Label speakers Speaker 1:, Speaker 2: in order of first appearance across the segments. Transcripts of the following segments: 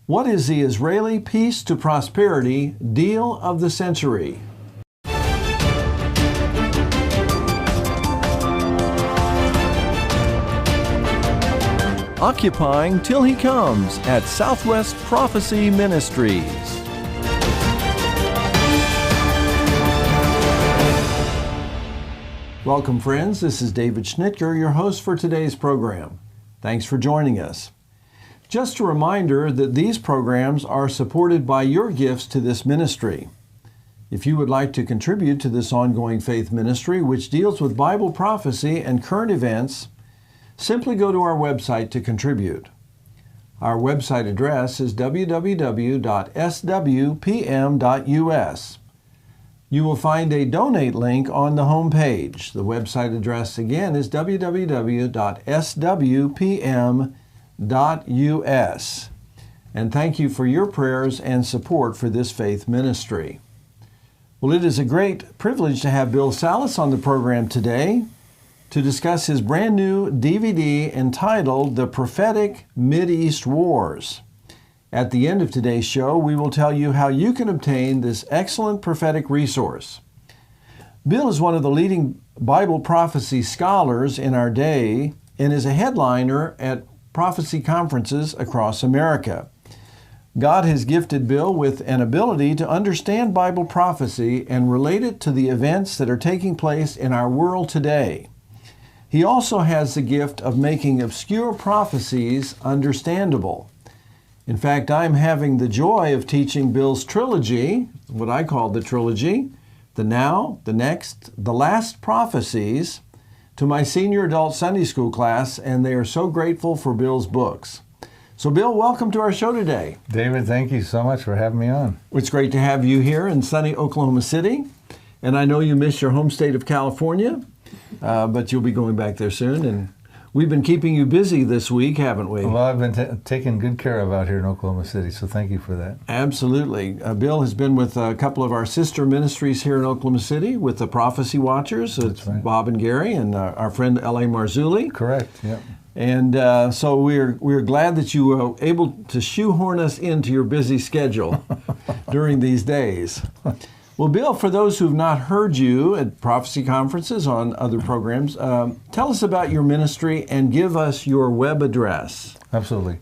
Speaker 1: What is the Israeli peace to prosperity deal of the century? Occupying Till He Comes at Southwest Prophecy Ministries. Welcome, friends. This is David Schnitker, your host for today's program. Thanks for joining us. Just a reminder that these programs are supported by your gifts to this ministry. If you would like to contribute to this ongoing faith ministry, which deals with Bible prophecy and current events, simply go to our website to contribute. Our website address is www.swpm.us. You will find a donate link on the home page. The website address again is www.swpm.us. And thank you for your prayers and support for this faith ministry. Well, it is a great privilege to have Bill Salus on the program today to discuss his brand new DVD entitled The Prophetic Mideast Wars. At the end of today's show, we will tell you how you can obtain this excellent prophetic resource. Bill is one of the leading Bible prophecy scholars in our day and is a headliner at prophecy conferences across America. God has gifted Bill with an ability to understand Bible prophecy and relate it to the events that are taking place in our world today. He also has the gift of making obscure prophecies understandable. In fact, I'm having the joy of teaching Bill's trilogy, what I call the trilogy, the Now, the Next, the Last Prophecies, to my senior adult Sunday school class, and they are so grateful for Bill's books. So Bill, welcome to our show today.
Speaker 2: David, thank you so much for having me on.
Speaker 1: It's great to have you here in sunny Oklahoma City, and I know you miss your home state of California, but you'll be going back there soon, and we've been keeping you busy this week, haven't we?
Speaker 2: Well, I've been taken good care of out here in Oklahoma City, so thank you for that.
Speaker 1: Absolutely. Bill has been with a couple of our sister ministries here in Oklahoma City with the Prophecy Watchers. It's right. Bob and Gary and our friend L.A. Marzulli.
Speaker 2: Correct, yep.
Speaker 1: And so we're glad that you were able to shoehorn us into your busy schedule during these days. Well, Bill, for those who've not heard you at prophecy conferences on other programs, tell us about your ministry and give us your web address.
Speaker 2: Absolutely.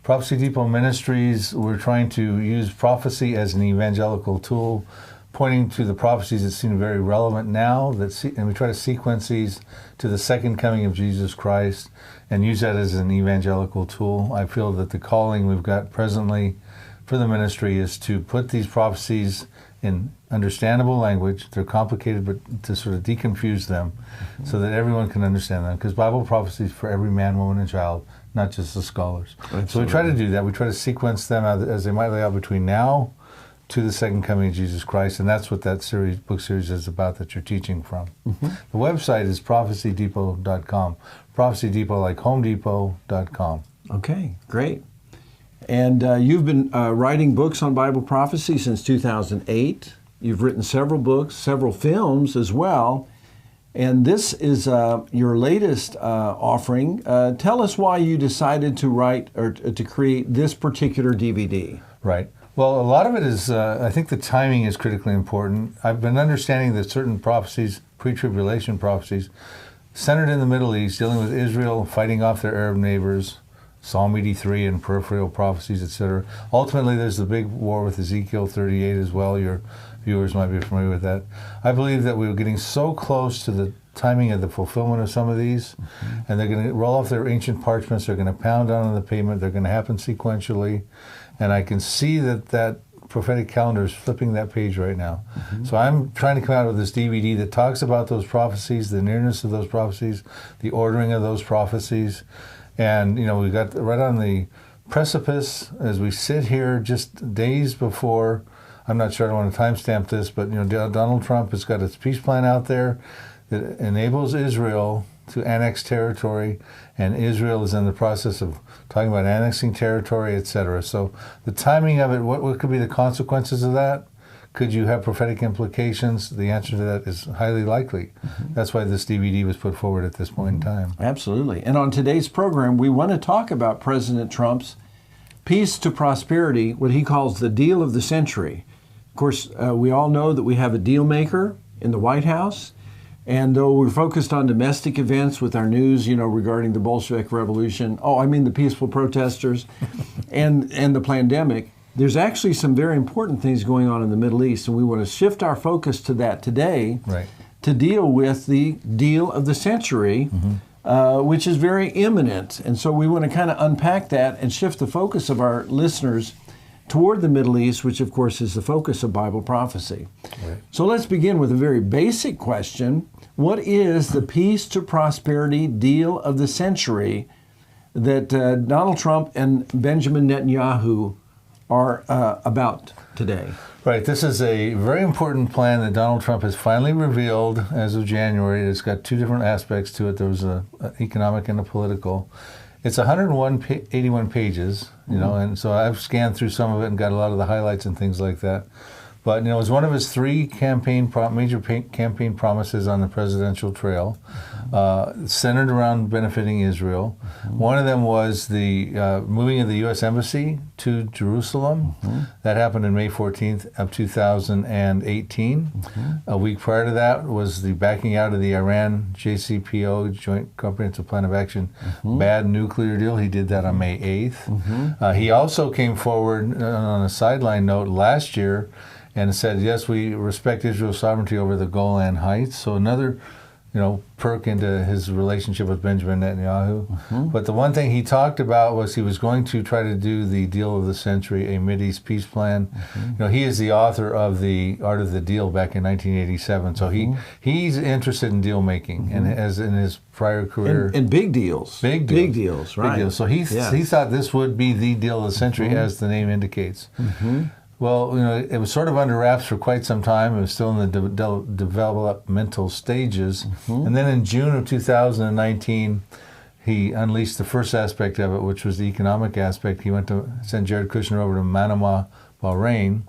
Speaker 2: Prophecy Depot Ministries, we're trying to use prophecy as an evangelical tool, pointing to the prophecies that seem very relevant now, and we try to sequence these to the second coming of Jesus Christ and use that as an evangelical tool. I feel that the calling we've got presently for the ministry is to put these prophecies in understandable language. They're complicated, but to sort of deconfuse them so that everyone can understand them. Because Bible prophecy is for every man, woman, and child, not just the scholars. Absolutely. So we try to do that. We try to sequence them as they might lay out between now to the second coming of Jesus Christ. And that's what that book series is about that you're teaching from. Mm-hmm. The website is prophecydepot.com. Prophecy Depot like HomeDepot.com.
Speaker 1: Okay, great. And you've been writing books on Bible prophecy since 2008. You've written several books, several films as well. And this is your latest offering. Tell us why you decided to write or to create this particular DVD.
Speaker 2: Right. Well, a lot of it is, I think the timing is critically important. I've been understanding that certain prophecies, pre-tribulation prophecies, centered in the Middle East, dealing with Israel, fighting off their Arab neighbors, Psalm 83 and peripheral prophecies, etc. Ultimately, there's the big war with Ezekiel 38 as well. Your viewers might be familiar with that. I believe that we were getting so close to the timing of the fulfillment of some of these, and they're going to roll off their ancient parchments, they're going to pound down on the pavement, they're going to happen sequentially, and I can see that prophetic calendar is flipping that page right now. Mm-hmm. So I'm trying to come out with this DVD that talks about those prophecies, the nearness of those prophecies, the ordering of those prophecies. And, we got right on the precipice as we sit here just days before, I'm not sure, I don't want to timestamp this, but, Donald Trump has got his peace plan out there that enables Israel to annex territory, and Israel is in the process of talking about annexing territory, etc. So the timing of it, what could be the consequences of that? Could you have prophetic implications? The answer to that is highly likely. Mm-hmm. That's why this DVD was put forward at this point in time.
Speaker 1: Absolutely. And on today's program, we want to talk about President Trump's peace to prosperity, what he calls the deal of the century. Of course, we all know that we have a deal maker in the White House. And though we're focused on domestic events with our news, regarding the Bolshevik Revolution, the peaceful protesters and the pandemic, there's actually some very important things going on in the Middle East. And we want to shift our focus to that today,
Speaker 2: right,
Speaker 1: to deal with the deal of the century, which is very imminent. And so we want to kind of unpack that and shift the focus of our listeners toward the Middle East, which of course is the focus of Bible prophecy. Right. So let's begin with a very basic question. What is the peace to prosperity deal of the century that Donald Trump and Benjamin Netanyahu are about today?
Speaker 2: Right. This is a very important plan that Donald Trump has finally revealed as of January. It's got two different aspects to it. There was an economic and a political. It's 81 pages, and so I've scanned through some of it and got a lot of the highlights and things like that. But, it was one of his three major campaign promises on the presidential trail, centered around benefiting Israel. One of them was the moving of the U.S. Embassy to Jerusalem. That happened on May 14th of 2018. A week prior to that was the backing out of the Iran JCPO, Joint Comprehensive Plan of Action, bad nuclear deal. He did that on May 8th. He also came forward on a sideline note last year and said, yes, we respect Israel's sovereignty over the Golan Heights. So another, perk into his relationship with Benjamin Netanyahu. But the one thing he talked about was he was going to try to do the deal of the century, a Mideast peace plan. He is the author of The Art of the Deal back in 1987. So he's interested in deal making, and as in his prior career.
Speaker 1: And big deals. Big deals, right.
Speaker 2: Big deals. So he thought this would be the deal of the century, as the name indicates. Well, it was sort of under wraps for quite some time. It was still in the developmental stages. And then in June of 2019, he unleashed the first aspect of it, which was the economic aspect. He went to send Jared Kushner over to Manama, Bahrain,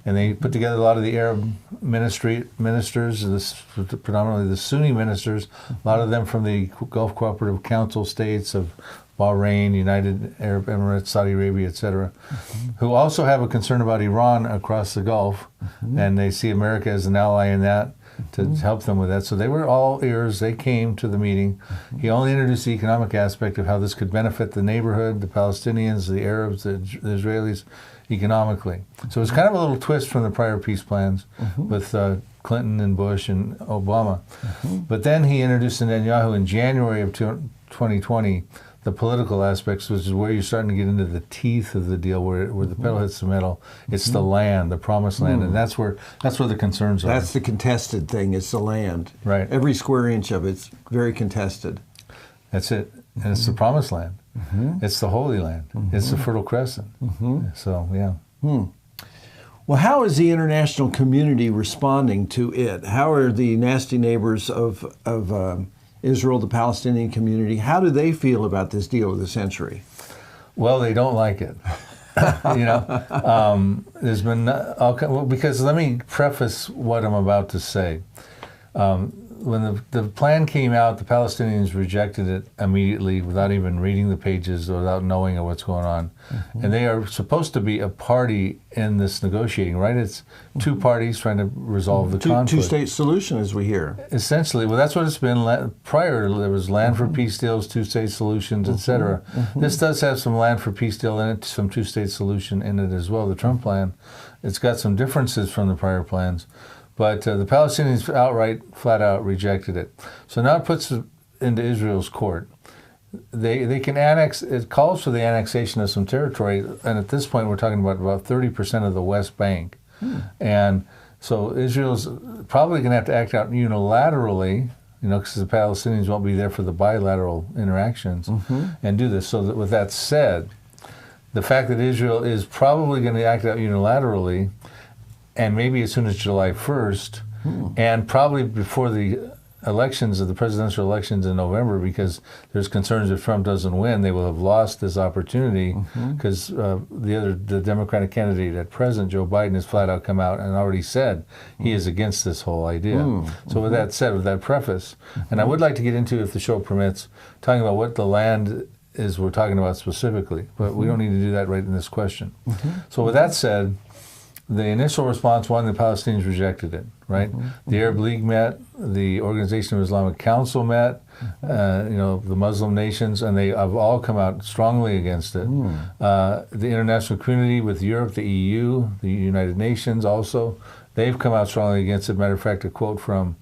Speaker 2: and they put together a lot of the Arab ministers, predominantly the Sunni ministers, a lot of them from the Gulf Cooperative Council states of Bahrain, United Arab Emirates, Saudi Arabia, etc., who also have a concern about Iran across the Gulf, and they see America as an ally in that to help them with that. So they were all ears. They came to the meeting. He only introduced the economic aspect of how this could benefit the neighborhood, the Palestinians, the Arabs, the Israelis, economically. So it was kind of a little twist from the prior peace plans with Clinton and Bush and Obama. But then he introduced Netanyahu in January of 2020, the political aspects, which is where you're starting to get into the teeth of the deal, where the pedal hits the metal. It's the land, the promised land, and that's where the concerns are.
Speaker 1: That's the contested thing. It's the land.
Speaker 2: Right.
Speaker 1: Every square inch of it's very contested.
Speaker 2: That's it, and it's the promised land. It's the Holy Land. It's the Fertile Crescent. So yeah.
Speaker 1: Well, how is the international community responding to it? How are the nasty neighbors of Israel, the Palestinian community, how do they feel about this deal of the century?
Speaker 2: Well, they don't like it. There's been because let me preface what I'm about to say. When the plan came out, the Palestinians rejected it immediately without even reading the pages or without knowing what's going on. And they are supposed to be a party in this negotiating, right? It's two parties trying to resolve the conflict.
Speaker 1: Two-state solution, as we hear.
Speaker 2: Essentially, well, that's what it's been. Prior, there was land for peace deals, two-state solutions, etc. This does have some land for peace deal in it, some two-state solution in it as well. The Trump plan, it's got some differences from the prior plans. But the Palestinians outright, flat out rejected it. So now it puts it into Israel's court. They can annex, it calls for the annexation of some territory, and at this point we're talking about 30% of the West Bank. And so Israel's probably going to have to act out unilaterally, because the Palestinians won't be there for the bilateral interactions, and do this. So that with that said, the fact that Israel is probably going to act out unilaterally, and maybe as soon as July 1st, and probably before the elections, of the presidential elections in November, because there's concerns if Trump doesn't win, they will have lost this opportunity, because the Democratic candidate at present, Joe Biden, has flat out come out and already said he is against this whole idea. So with that said, with that preface, and I would like to get into, if the show permits, talking about what the land is we're talking about specifically, but we don't need to do that right in this question. So with that said, the initial response, one, the Palestinians rejected it, right? The Arab League met, the Organization of Islamic Council met, the Muslim nations, and they have all come out strongly against it. The international community with Europe, the EU, the United Nations also, they've come out strongly against it. Matter of fact, a quote from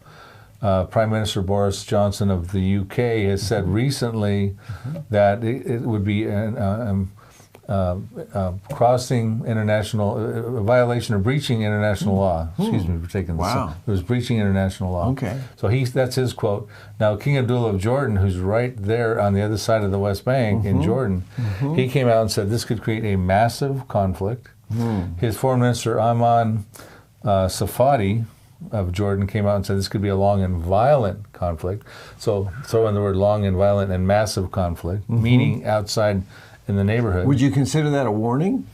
Speaker 2: Prime Minister Boris Johnson of the UK has said recently that it would be crossing international, a violation of breaching international law. Excuse me for taking this.
Speaker 1: Wow.
Speaker 2: It was breaching international law.
Speaker 1: Okay.
Speaker 2: So that's his quote. Now, King Abdullah of Jordan, who's right there on the other side of the West Bank in Jordan, he came out and said this could create a massive conflict. His foreign minister, Ayman Safadi of Jordan, came out and said this could be a long and violent conflict. So throw in the word long and violent and massive conflict, meaning outside in the neighborhood.
Speaker 1: Would you consider that a warning?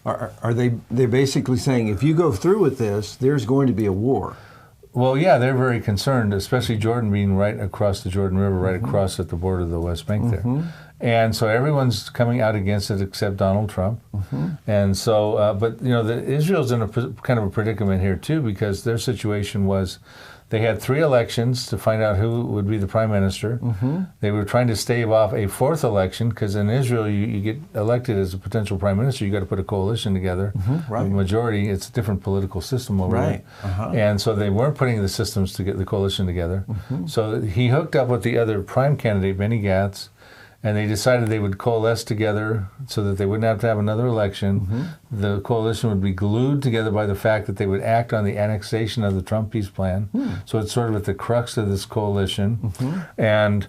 Speaker 1: Are they're basically saying if you go through with this, there's going to be a war?
Speaker 2: Well, yeah, they're very concerned, especially Jordan being right across the Jordan River, right across at the border of the West Bank there. And so everyone's coming out against it except Donald Trump. And so, but Israel's in a kind of a predicament here too, because their situation was they had 3 elections to find out who would be the prime minister. They were trying to stave off a 4th election, because in Israel, you get elected as a potential prime minister, you got to put a coalition together.
Speaker 1: Right.
Speaker 2: A majority, it's a different political system over there. And so they weren't putting the systems to get the coalition together. So he hooked up with the other prime candidate, Benny Gantz, and they decided they would coalesce together so that they wouldn't have to have another election. The coalition would be glued together by the fact that they would act on the annexation of the Trump peace plan. So it's sort of at the crux of this coalition. And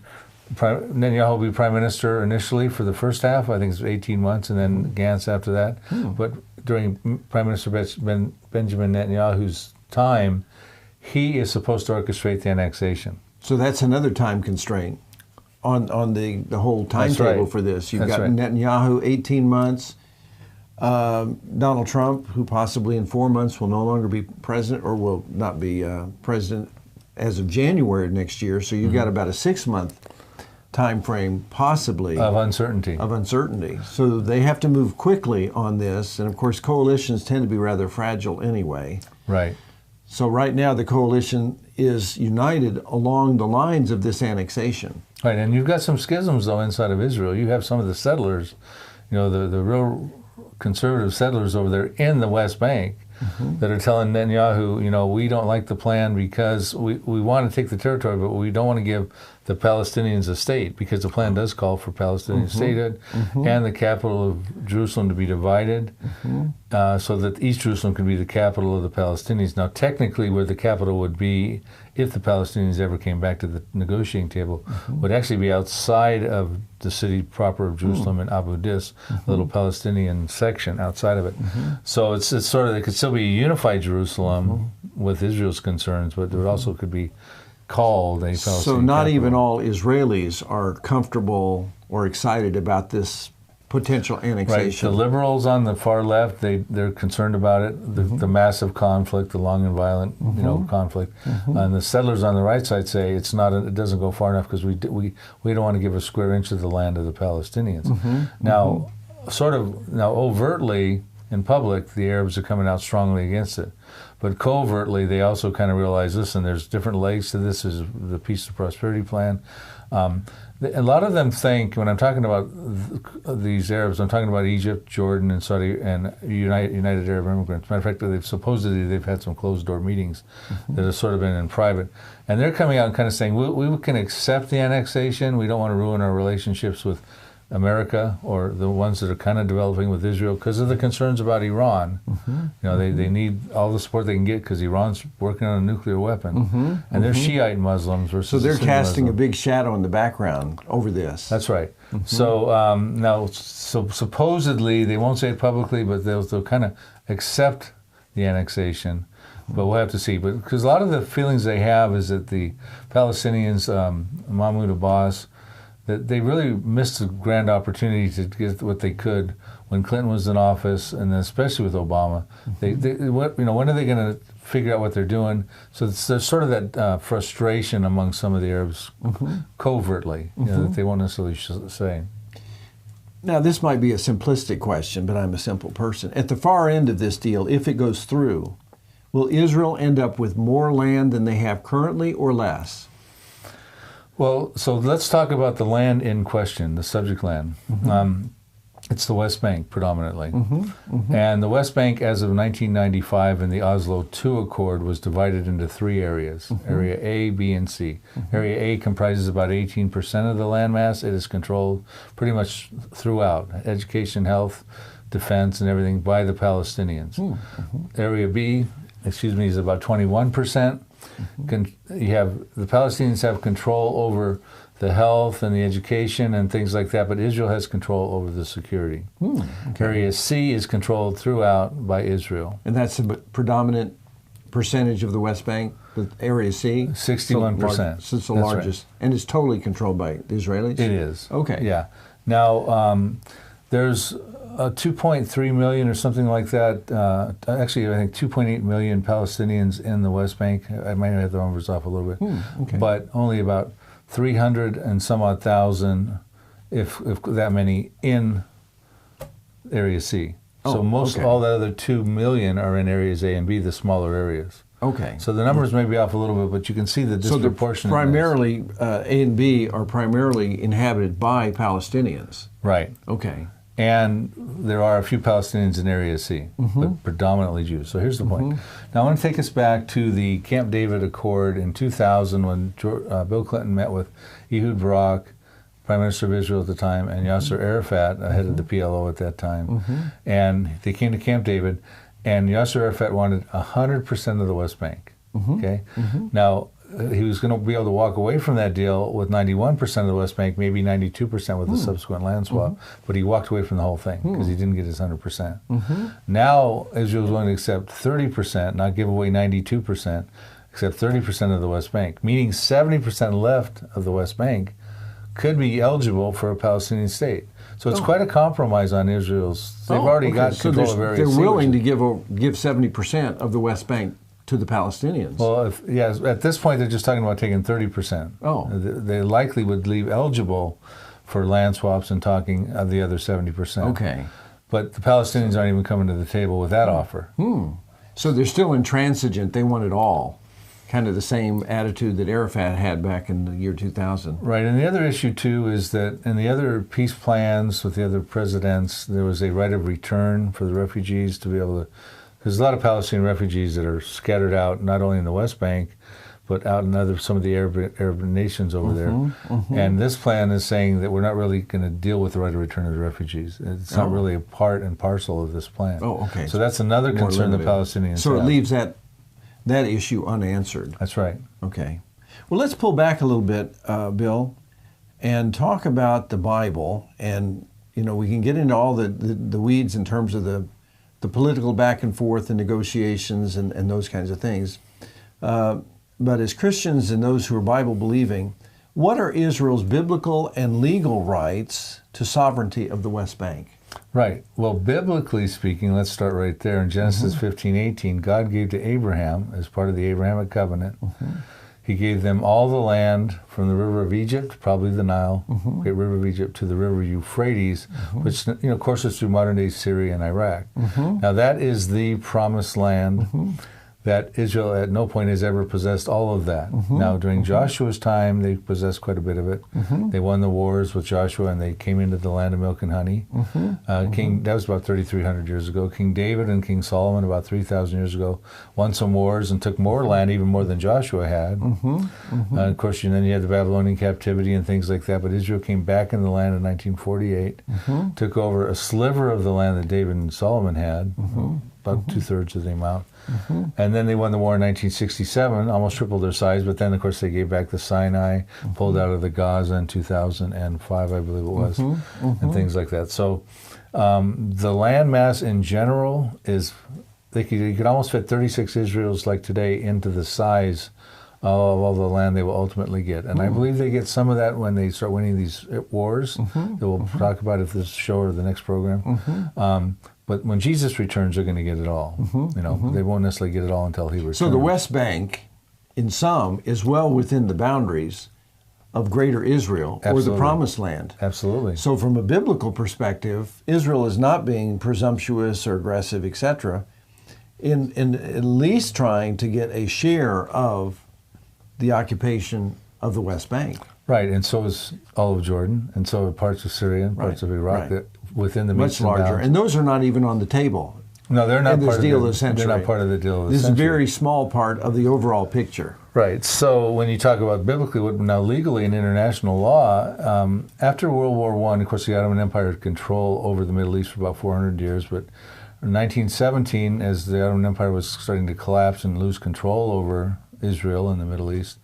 Speaker 2: Netanyahu will be prime minister initially for the first half, I think it's 18 months, and then Gantz after that. But during Prime Minister Benjamin Netanyahu's time, he is supposed to orchestrate the annexation.
Speaker 1: So that's another time constraint on the whole timetable for this. You've got Netanyahu, 18 months. Donald Trump, who possibly in 4 months will no longer be president, or will not be president as of January of next year. So you've got about a 6-month time frame, possibly,
Speaker 2: of uncertainty.
Speaker 1: So they have to move quickly on this, and of course coalitions tend to be rather fragile anyway.
Speaker 2: Right.
Speaker 1: So right now the coalition is united along the lines of this annexation.
Speaker 2: Right, and you've got some schisms though inside of Israel. You have some of the settlers, the real conservative settlers over there in the West Bank that are telling Netanyahu, we don't like the plan because we want to take the territory, but we don't want to give the Palestinians a state, because the plan does call for Palestinian statehood and the capital of Jerusalem to be divided so that East Jerusalem could be the capital of the Palestinians. Now, technically, where the capital would be, if the Palestinians ever came back to the negotiating table, would actually be outside of the city proper of Jerusalem in Abu Dis, a little Palestinian section outside of it. So it's sort of, it could still be a unified Jerusalem with Israel's concerns, but there also could be called a Palestinian
Speaker 1: So not
Speaker 2: capital.
Speaker 1: even all Israelis are comfortable or excited about this potential annexation.
Speaker 2: Right. The liberals on the far left, they're concerned about it, the massive conflict, the long and violent conflict. And the settlers on the right side say it doesn't go far enough because we don't want to give a square inch of the land to the Palestinians. Now, overtly in public, the Arabs are coming out strongly against it. But covertly, they also kind of realize, listen, there's different legs to this. There's the Peace and Prosperity Plan. A lot of them think, when I'm talking about these Arabs, I'm talking about Egypt, Jordan, and Saudi, and United Arab Immigrants. Matter of fact, they've had some closed-door meetings that have sort of been in private. And they're coming out and kind of saying, we can accept the annexation. We don't want to ruin our relationships with America or the ones that are kind of developing with Israel because of the concerns about Iran. They need all the support they can get because Iran's working on a nuclear weapon. And they're Shiite Muslims versus
Speaker 1: So they're casting
Speaker 2: Muslim.
Speaker 1: a big shadow in the background over this.
Speaker 2: That's right. So supposedly, they won't say it publicly, but they'll kind of accept the annexation. But we'll have to see. But because a lot of the feelings they have is that the Palestinians, Mahmoud Abbas, that they really missed a grand opportunity to get what they could when Clinton was in office, and especially with Obama. When are they going to figure out what they're doing? So there's sort of that frustration among some of the Arabs covertly, that they won't necessarily say.
Speaker 1: Now, this might be a simplistic question, but I'm a simple person. At the far end of this deal, if it goes through, will Israel end up with more land than they have currently or less?
Speaker 2: Well, so let's talk about the land in question, the subject land. It's the West Bank predominantly. And the West Bank, as of 1995 in the Oslo II Accord, was divided into 3 areas, Area A, B, and C. Area A comprises about 18% of the landmass. It is controlled pretty much throughout, education, health, defense, and everything, by the Palestinians. Area B, is about 21%. The Palestinians have control over the health and the education and things like that, but Israel has control over the security. Area C is controlled throughout by Israel.
Speaker 1: And that's the predominant percentage of the West Bank, the Area C?
Speaker 2: 61%.
Speaker 1: So it's the largest. Right. And it's totally controlled by the Israelis?
Speaker 2: It is.
Speaker 1: Okay.
Speaker 2: Yeah. Now, there's 2.3 million or something like that. Actually, I think 2.8 million Palestinians in the West Bank. I might have the numbers off a little bit. But only about 300 and some odd thousand, if that many, in Area C. So all the other 2 million are in areas A and B, the smaller areas.
Speaker 1: Okay.
Speaker 2: So the numbers may be off a little bit, but you can see the disproportion.
Speaker 1: So primarily, A and B are primarily inhabited by Palestinians.
Speaker 2: Right.
Speaker 1: Okay.
Speaker 2: And there are a few Palestinians in Area C, but predominantly Jews. So here's the point. Now I want to take us back to the Camp David Accord in 2000 when Bill Clinton met with Ehud Barak, Prime Minister of Israel at the time, and Yasser Arafat, head of the PLO at that time. And they came to Camp David, and Yasser Arafat wanted 100% of the West Bank. Okay. Now, he was going to be able to walk away from that deal with 91% of the West Bank, maybe 92% with the subsequent land swap, but he walked away from the whole thing because he didn't get his 100%. Now Israel is willing to accept 30%, not give away 92%, accept 30% of the West Bank, meaning 70% left of the West Bank could be eligible for a Palestinian state. So it's quite a compromise on Israel's. They've already got control of Area C.
Speaker 1: They're willing to give 70% of the West Bank to the Palestinians.
Speaker 2: Well, at this point they're just talking about taking 30%. They likely would leave eligible for land swaps and talking of the other 70%.
Speaker 1: Okay.
Speaker 2: But the Palestinians aren't even coming to the table with that offer.
Speaker 1: So they're still intransigent. They want it all. Kind of the same attitude that Arafat had back in the year 2000.
Speaker 2: Right, and the other issue too is that in the other peace plans with the other presidents, there was a right of return for the refugees to be able to. There's a lot of Palestinian refugees that are scattered out, not only in the West Bank, but out in some of the Arab nations over there. And this plan is saying that we're not really going to deal with the right of return of the refugees. It's not really a part and parcel of this plan.
Speaker 1: Okay.
Speaker 2: So that's another concern the Palestinians
Speaker 1: So
Speaker 2: have.
Speaker 1: it leaves that issue unanswered.
Speaker 2: That's right.
Speaker 1: Okay. Well, let's pull back a little bit, Bill, and talk about the Bible. And, we can get into all the weeds in terms of the political back and forth and negotiations and those kinds of things. But as Christians and those who are Bible believing, what are Israel's biblical and legal rights to sovereignty of the West Bank?
Speaker 2: Right. Well, biblically speaking, let's start right there. In Genesis 15:18, God gave to Abraham, as part of the Abrahamic covenant, He gave them all the land from the river of Egypt, probably the Nile, great river of Egypt, to the river Euphrates, which courses through modern-day Syria and Iraq. Now that is the promised land that Israel at no point has ever possessed all of that. Now during Joshua's time, they possessed quite a bit of it. They won the wars with Joshua and they came into the land of milk and honey. That was about 3,300 years ago. King David and King Solomon about 3,000 years ago won some wars and took more land, even more than Joshua had. Of course, then you had the Babylonian captivity and things like that, but Israel came back in the land in 1948, took over a sliver of the land that David and Solomon had, about 2/3 of the amount. And then they won the war in 1967, almost tripled their size, but then of course they gave back the Sinai, pulled out of the Gaza in 2005, I believe it was, and things like that. So the land mass in general is, you could almost fit 36 Israels like today into the size of all the land they will ultimately get. And I believe they get some of that when they start winning these wars that we'll talk about if this show or the next program. But when Jesus returns, they're going to get it all. They won't necessarily get it all until He returns.
Speaker 1: So the West Bank, in some, is well within the boundaries of greater Israel or the promised land.
Speaker 2: Absolutely.
Speaker 1: So from a biblical perspective, Israel is not being presumptuous or aggressive, etc., in at least trying to get a share of the occupation of the West Bank.
Speaker 2: Right, and so is all of Jordan, and so are parts of Syria and parts of Iraq that within the
Speaker 1: much larger. And those are not even on the table.
Speaker 2: No, they're not part of
Speaker 1: the century.
Speaker 2: They're not part of the deal of the
Speaker 1: This
Speaker 2: century.
Speaker 1: is a very small part of the overall picture.
Speaker 2: Right. So when you talk about biblically, now legally in international law, after World War I, of course, the Ottoman Empire had control over the Middle East for about 400 years, but in 1917, as the Ottoman Empire was starting to collapse and lose control over Israel and the Middle East,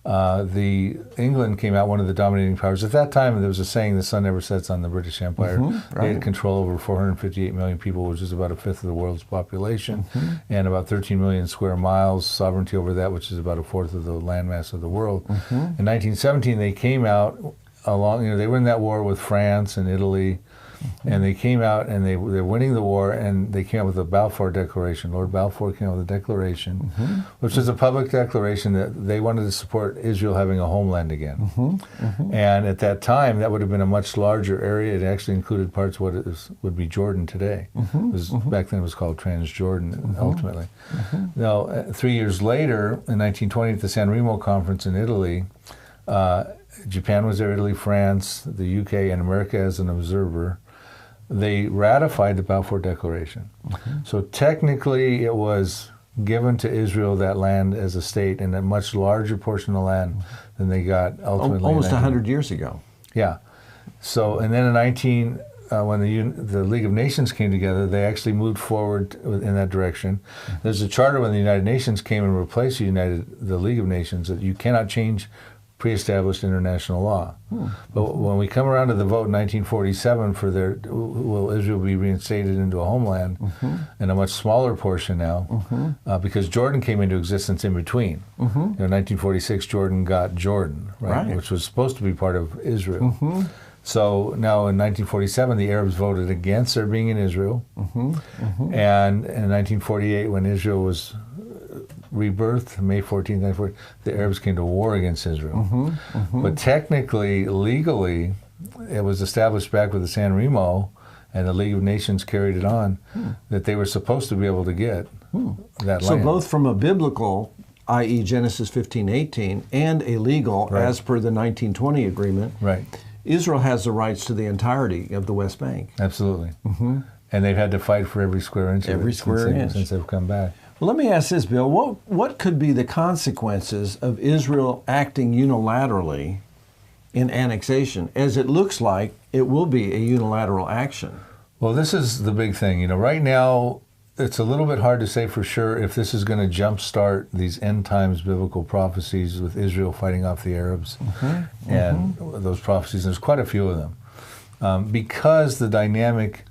Speaker 2: England came out, one of the dominating powers. At that time, there was a saying, the sun never sets on the British Empire. They had control over 458 million people, which is about a fifth of the world's population, and about 13 million square miles, sovereignty over that, which is about a fourth of the landmass of the world. In 1917, they came out along, they were in that war with France and Italy, and they came out and they're winning the war, and they came out with the Balfour Declaration. Lord Balfour came out with a declaration, which was a public declaration that they wanted to support Israel having a homeland again. And at that time, that would have been a much larger area. It actually included parts of what would be Jordan today. Back then it was called Transjordan, ultimately. Now, 3 years later, in 1920, at the San Remo Conference in Italy, Japan was there, Italy, France, the UK, and America as an observer. They ratified the Balfour Declaration. So technically it was given to Israel, that land, as a state, and a much larger portion of land than they got ultimately.
Speaker 1: Almost 100 years ago.
Speaker 2: Yeah. So, and then in when the League of Nations came together, they actually moved forward in that direction. There's a charter when the United Nations came and replaced the League of Nations that you cannot change pre-established international law. But when we come around to the vote in 1947 for will Israel be reinstated into a homeland, and a much smaller portion now, because Jordan came into existence in between. In 1946, Jordan got Jordan, right, which was supposed to be part of Israel. So now in 1947, the Arabs voted against there being in Israel. And in 1948, when Israel was rebirth, May 14th, 1940, the Arabs came to war against Israel. But technically, legally, it was established back with the San Remo, and the League of Nations carried it on, that they were supposed to be able to get that land.
Speaker 1: So both from a biblical, i.e. Genesis 15:18, and a legal, as per the 1920 agreement, Israel has the rights to the entirety of the West Bank.
Speaker 2: Absolutely. And they've had to fight for every square inch of it since they've come back.
Speaker 1: Well, let me ask this, Bill. What could be the consequences of Israel acting unilaterally in annexation, as it looks like it will be a unilateral action?
Speaker 2: Well, this is the big thing. Right now, it's a little bit hard to say for sure if this is going to jumpstart these end times biblical prophecies with Israel fighting off the Arabs and those prophecies. There's quite a few of them. Because the dynamic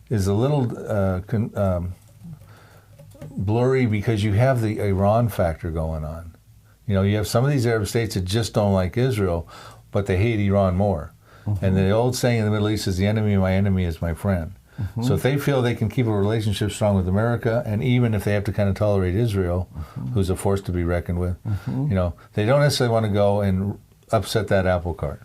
Speaker 2: is a little blurry, because you have the Iran factor going on. You have some of these Arab states that just don't like Israel, but they hate Iran more. And the old saying in the Middle East is, the enemy of my enemy is my friend. So if they feel they can keep a relationship strong with America, and even if they have to kind of tolerate Israel, who's a force to be reckoned with, they don't necessarily want to go and upset that apple cart.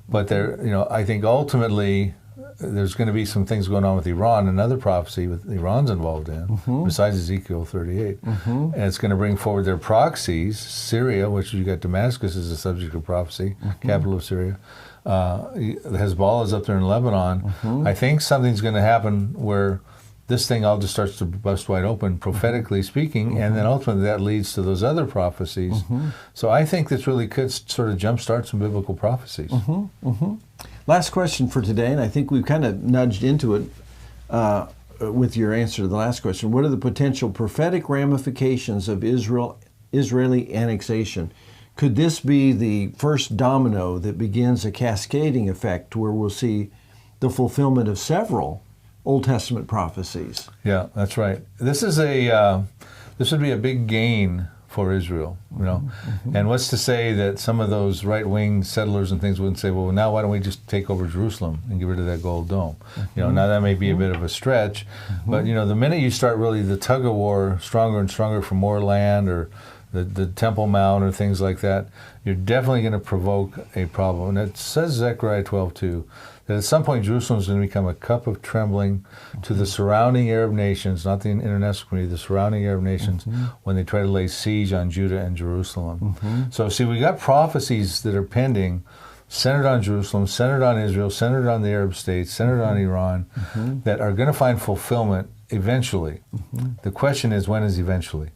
Speaker 2: But I think ultimately there's going to be some things going on with Iran, another prophecy with Iran's involved in, besides Ezekiel 38. And it's going to bring forward their proxies, Syria, which you got Damascus as a subject of prophecy, capital of Syria. Hezbollah is up there in Lebanon. I think something's going to happen where this thing all just starts to bust wide open, prophetically speaking, and then ultimately that leads to those other prophecies. So I think this really could sort of jumpstart some biblical prophecies.
Speaker 1: Last question for today, and I think we've kind of nudged into it with your answer to the last question. What are the potential prophetic ramifications of Israeli annexation? Could this be the first domino that begins a cascading effect where we'll see the fulfillment of several Old Testament prophecies? Yeah,
Speaker 2: that's right. This would be a big gain for Israel, And what's to say that some of those right-wing settlers and things wouldn't say, well, now why don't we just take over Jerusalem and get rid of that gold dome? Now that may be a bit of a stretch, but the minute you start really the tug of war, stronger and stronger for more land, or the Temple Mount or things like that, you're definitely going to provoke a problem. And it says, Zechariah 12:2, that at some point Jerusalem is going to become a cup of trembling to the surrounding Arab nations, not the international community, the surrounding Arab nations, when they try to lay siege on Judah and Jerusalem. So see, we got prophecies that are pending, centered on Jerusalem, centered on Israel, centered on the Arab states, centered on Iran, that are going to find fulfillment eventually. The question is, when is eventually?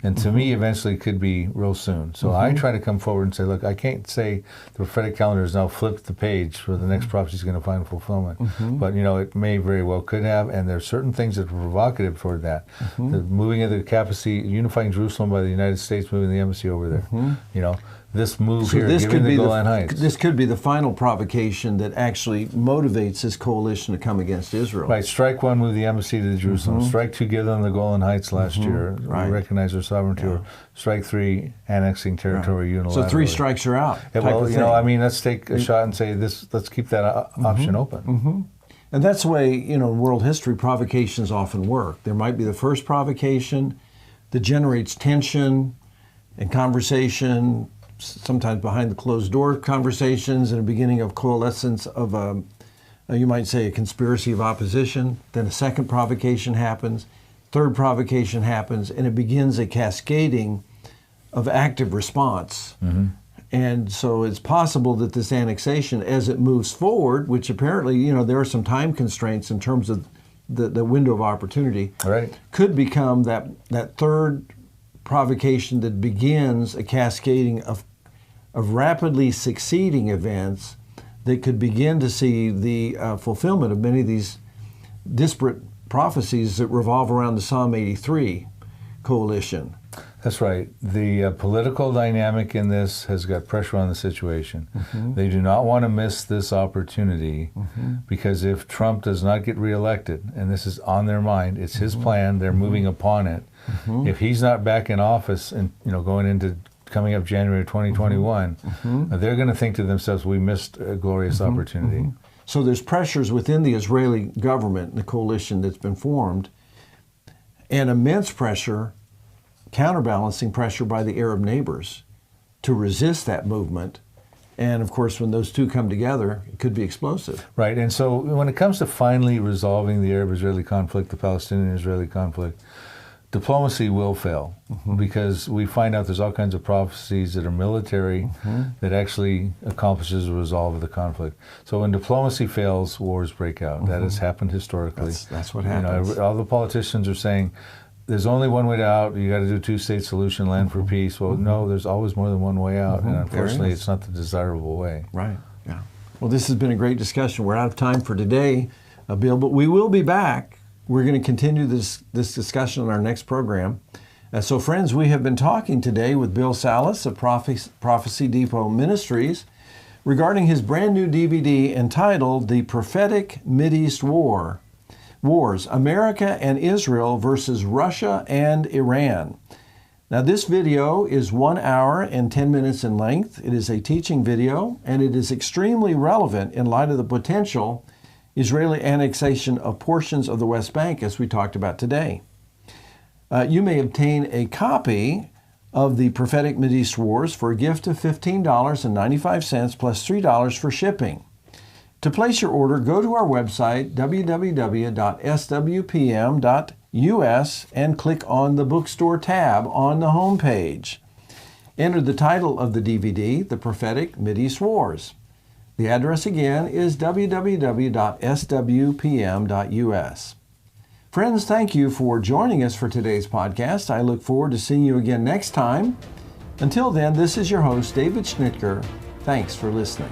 Speaker 2: And to me, eventually could be real soon. So I try to come forward and say, look, I can't say the prophetic calendar has now flipped the page for the next prophecy is going to find fulfillment. But, you know, it may very well could have, and there are certain things that are provocative toward that. The moving of the capacity, unifying Jerusalem by the United States, moving the embassy over there. You know, this move here, giving the Golan Heights.
Speaker 1: This could be the final provocation that actually motivates this coalition to come against Israel.
Speaker 2: Right. Strike one, move the embassy to Jerusalem. Strike two, give them the Golan Heights last year. Recognize their sovereignty. Or strike three, annexing territory unilaterally.
Speaker 1: So 3 strikes are out.
Speaker 2: Well, you know, I mean, let's take a shot and say this. Let's keep that option open.
Speaker 1: And that's the way, you know, in world history, provocations often work. There might be the first provocation that generates tension and conversation, sometimes behind the closed door conversations and a beginning of coalescence of, you might say, a conspiracy of opposition. Then a second provocation happens, third provocation happens, and it begins a cascading of active response. And so it's possible that this annexation, as it moves forward, which apparently, you know, there are some time constraints in terms of the window of opportunity, could become that third provocation that begins a cascading of rapidly succeeding events that could begin to see the fulfillment of many of these disparate prophecies that revolve around the Psalm 83 coalition.
Speaker 2: That's right. The political dynamic in this has got pressure on the situation. They do not want to miss this opportunity because if Trump does not get reelected, and this is on their mind, it's his plan, they're moving upon it. If he's not back in office and, you know, going into coming up January 2021, they're going to think to themselves, we missed a glorious opportunity.
Speaker 1: So there's pressures within the Israeli government, the coalition that's been formed, and immense pressure, counterbalancing pressure by the Arab neighbors to resist that movement. And of course, when those two come together, it could be explosive.
Speaker 2: Right. And so when it comes to finally resolving the Arab-Israeli conflict, the Palestinian-Israeli conflict, diplomacy will fail because we find out there's all kinds of prophecies that are military that actually accomplishes a resolve of the conflict. So when diplomacy fails, wars break out. That has happened historically.
Speaker 1: That's what happens.
Speaker 2: You know, all the politicians are saying, there's only one way out. You got to do a two-state solution, land for peace. Well, no, there's always more than one way out, and unfortunately, it's not the desirable way.
Speaker 1: Right. Yeah. Well, this has been a great discussion. We're out of time for today, Bill, but we will be back. We're going to continue this discussion on our next program. So, friends, we have been talking today with Bill Salus of Prophecy Depot Ministries regarding his brand new DVD entitled "The Prophetic Mideast Wars, America and Israel versus Russia and Iran." Now, this video is 1 hour and 10 minutes in length. It is a teaching video, and it is extremely relevant in light of the potential Israeli annexation of portions of the West Bank, as we talked about today. You may obtain a copy of the Prophetic Mideast Wars for a gift of $15.95 plus $3 for shipping. To place your order, go to our website, www.swpm.us, and click on the bookstore tab on the home page. Enter the title of the DVD, The Prophetic Mideast Wars. The address again is www.swpm.us. Friends, thank you for joining us for today's podcast. I look forward to seeing you again next time. Until then, this is your host, David Schnitker. Thanks for listening.